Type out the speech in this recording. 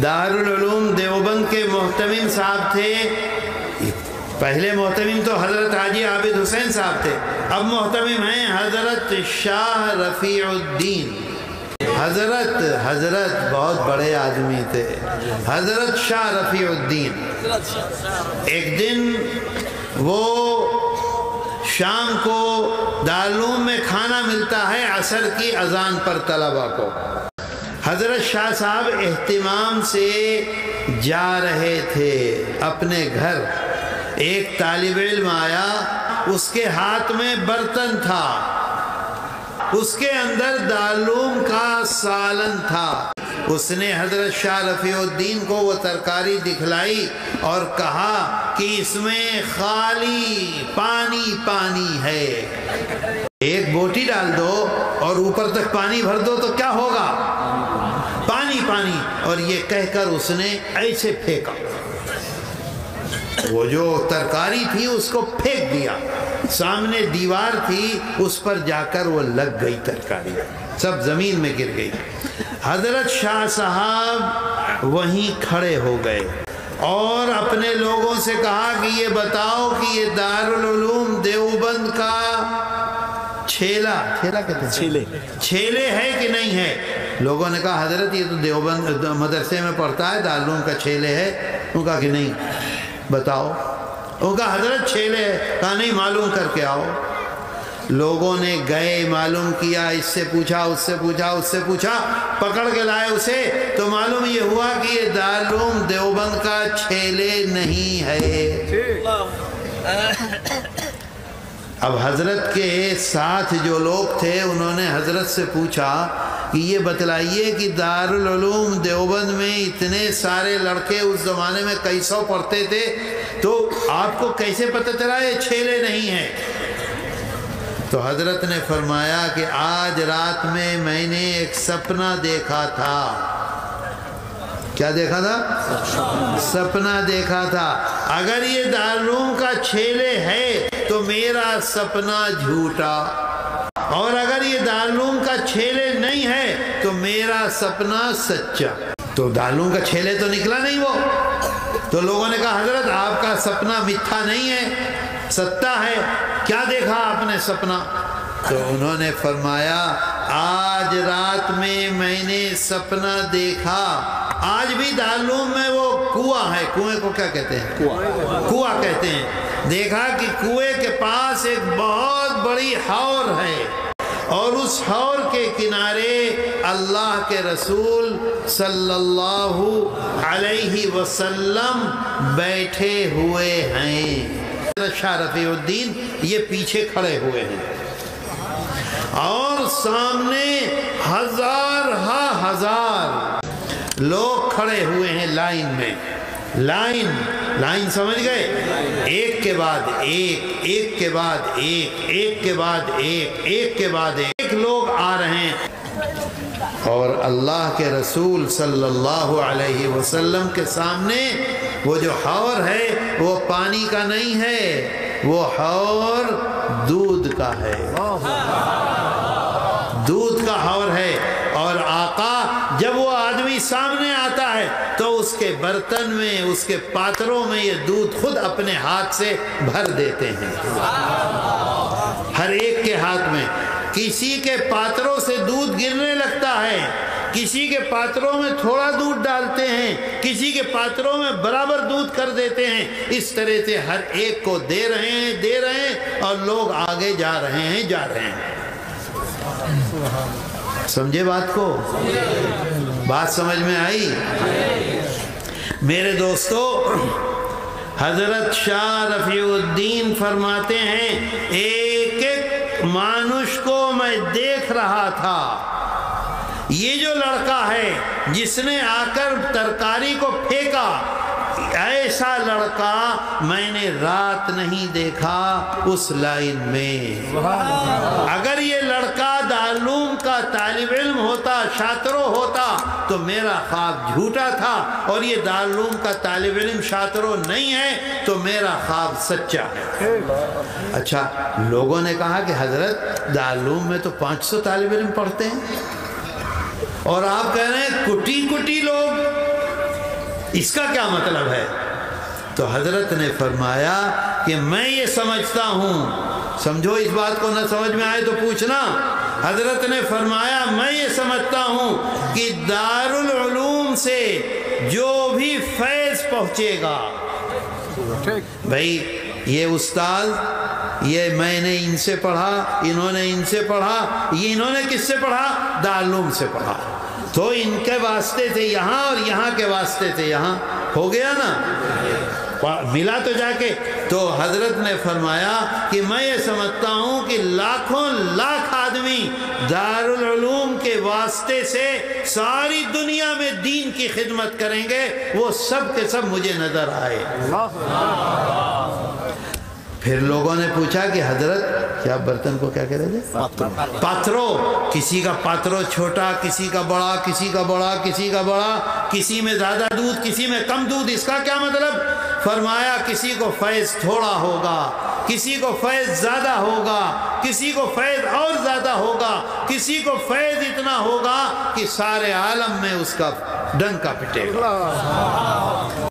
دارul علوم دیوبند کے محتمم صاحب تھے. پہلے محتمم تو حضرت حاجی عابد حسین صاحب تھے، اب محتمم ہیں حضرت شاہ رفیع الدین. حضرت بہت بڑے آدمی تھے، حضرت شاہ رفیع الدین. ایک دن وہ شام کو دارالعلوم میں کھانا ملتا ہے عصر کی اذان پر طلبہ کو. حضرت شاہ صاحب اہتمام سے جا رہے تھے اپنے گھر. ایک طالب علم آیا، اس کے ہاتھ میں برتن تھا، اس کے اندر دارالعلوم کا سالن تھا. اس نے حضرت شاہ رفیع الدین کو وہ ترکاری دکھلائی اور کہا کہ اس میں خالی پانی ہے، ایک بوٹی ڈال دو اور اوپر تک پانی بھر دو تو کیا ہوگا؟ پانی. اور یہ کہہ کر اس نے ایسے پھینکا، وہ جو ترکاری تھی اس کو پھینک دیا. سامنے دیوار تھی، اس پر جا کر وہ لگ گئی، ترکاری سب زمین میں گر گئی. حضرت شاہ صاحب وہیں کھڑے ہو گئے اور اپنے لوگوں سے کہا کہ یہ بتاؤ کہ یہ دارالعلوم دیوبند کا چھیلا کہتے ہیں، چھیلے ہے کہ نہیں ہے؟ لوگوں نے کہا حضرت یہ تو دیوبند مدرسے میں پڑھتا ہے، دارالعلوم کا چھیلے ہے. انہوں نے کہا کہ نہیں، بتاؤ. انہوں نے کہا حضرت چھیلے ہے. کہا نہیں، معلوم کر کے آؤ. لوگوں نے گئے، معلوم کیا، اس سے پوچھا، اس سے پوچھا، پکڑ کے لائے اسے. تو معلوم یہ ہوا کہ یہ دارالعلوم دیوبند کا چھیلے نہیں ہے. اب حضرت کے ساتھ جو لوگ تھے انہوں نے حضرت سے پوچھا کہ یہ بتلائیے کہ دارالعلوم دیوبند میں اتنے سارے لڑکے اس زمانے میں کئی سو پڑھتے تھے، تو آپ کو کیسے پتہ چلا یہ چھیلے نہیں ہیں؟ تو حضرت نے فرمایا کہ آج رات میں نے ایک سپنا دیکھا تھا. کیا دیکھا تھا؟ سپنا دیکھا تھا. اگر یہ دارالعلوم کا چھیلے ہے تو میرا سپنا جھوٹا، اور اگر یہ دارالعلوم کا چھیلے نہیں ہے تو میرا سپنا سچا. تو دارالعلوم کا چھیلے تو نکلا نہیں وہ. تو لوگوں نے کہا حضرت آپ کا سپنا میٹھا نہیں ہے، سچا ہے. کیا دیکھا آپ نے سپنا؟ تو انہوں نے فرمایا آج رات میں نے سپنا دیکھا. آج بھی دارالعلوم میں وہ کنواں ہے، کنویں کو کیا کہتے ہیں؟ کنواں کہتے ہیں. دیکھا کہ کنویں کے پاس ایک بہت بڑی حور ہے، اور اس حور کے کنارے اللہ کے رسول صلی اللہ علیہ وسلم بیٹھے ہوئے ہیں. شاہ رفیع الدین یہ پیچھے کھڑے ہوئے ہیں اور سامنے ہزار لوگ کھڑے ہوئے ہیں لائن میں. لائن سمجھ گئے؟ ایک کے بعد ایک کے بعد ایک کے بعد ایک لوگ آ رہے ہیں. اور اللہ کے رسول صلی اللہ علیہ وسلم کے سامنے وہ جو حور ہے وہ پانی کا نہیں ہے، وہ حور دودھ کا ہے، دودھ کا حور ہے. اور آقا جب وہ آدمی سامنے آتا ہے تو اس کے برتن میں، اس کے پاتروں میں یہ دودھ خود اپنے ہاتھ سے بھر دیتے ہیں. ہر ایک کے ہاتھ میں. کسی کے پاتروں سے دودھ گرنے لگتا ہے، کسی کے پاتروں میں تھوڑا دودھ ڈالتے ہیں، کسی کے پاتروں میں برابر دودھ کر دیتے ہیں. اس طرح سے ہر ایک کو دے رہے ہیں اور لوگ آگے جا رہے ہیں. سمجھے بات کو؟ بات سمجھ میں آئی؟ میرے دوستو، حضرت شاہ رفیع الدین فرماتے ہیں ایک ایک مانوش کو میں دیکھ رہا تھا. یہ جو لڑکا ہے جس نے آ کر ترکاری کو پھینکا، ایسا لڑکا میں نے رات نہیں دیکھا اس لائن میں. اگر یہ لڑکا دارالعلوم کا طالب علم ہوتا، شاطرو ہوتا، تو میرا خواب جھوٹا تھا، اور یہ دارالعلوم کا طالب علم شاطرو نہیں ہے تو میرا خواب سچا ہے. اچھا، لوگوں نے کہا کہ حضرت دارالعلوم میں تو 500 طالب علم پڑھتے ہیں اور آپ کہہ رہے ہیں کٹی کٹی لوگ. اس کا کیا مطلب ہے؟ تو حضرت نے فرمایا کہ میں یہ سمجھتا ہوں، سمجھو اس بات کو، نہ سمجھ میں آئے تو پوچھنا۔ حضرت نے فرمایا میں یہ سمجھتا ہوں کہ دارالعلوم سے جو بھی فیض پہنچے گا، بھائی یہ استاد، یہ میں نے ان سے پڑھا، انہوں نے ان سے پڑھا، یہ انہوں نے کس سے پڑھا؟ دارالعلوم سے پڑھا، تو ان کے واسطے تھے یہاں اور یہاں کے واسطے تھے یہاں، ہو گیا نا، ملا تو جا کے۔ تو حضرت نے فرمایا کہ میں یہ سمجھتا ہوں کہ لاکھوں لاکھ آدمی دارالعلوم کے واسطے سے ساری دنیا میں دین کی خدمت کریں گے، وہ سب کے سب مجھے نظر آئے۔ پھر لوگوں نے پوچھا کہ حضرت کیا برتن کو کیا کہہ رہے تھے؟ پاترو، کسی کا پاترو چھوٹا، کسی کا بڑا، کسی کا بڑا، کسی کا بڑا، کسی میں زیادہ دودھ، کسی میں کم دودھ، اس کا کیا مطلب؟ فرمایا کسی کو فیض تھوڑا ہوگا، کسی کو فیض زیادہ ہوگا، کسی کو فیض اور زیادہ ہوگا، کسی کو فیض اتنا ہوگا کہ سارے عالم میں اس کا ڈنکا پٹے گا۔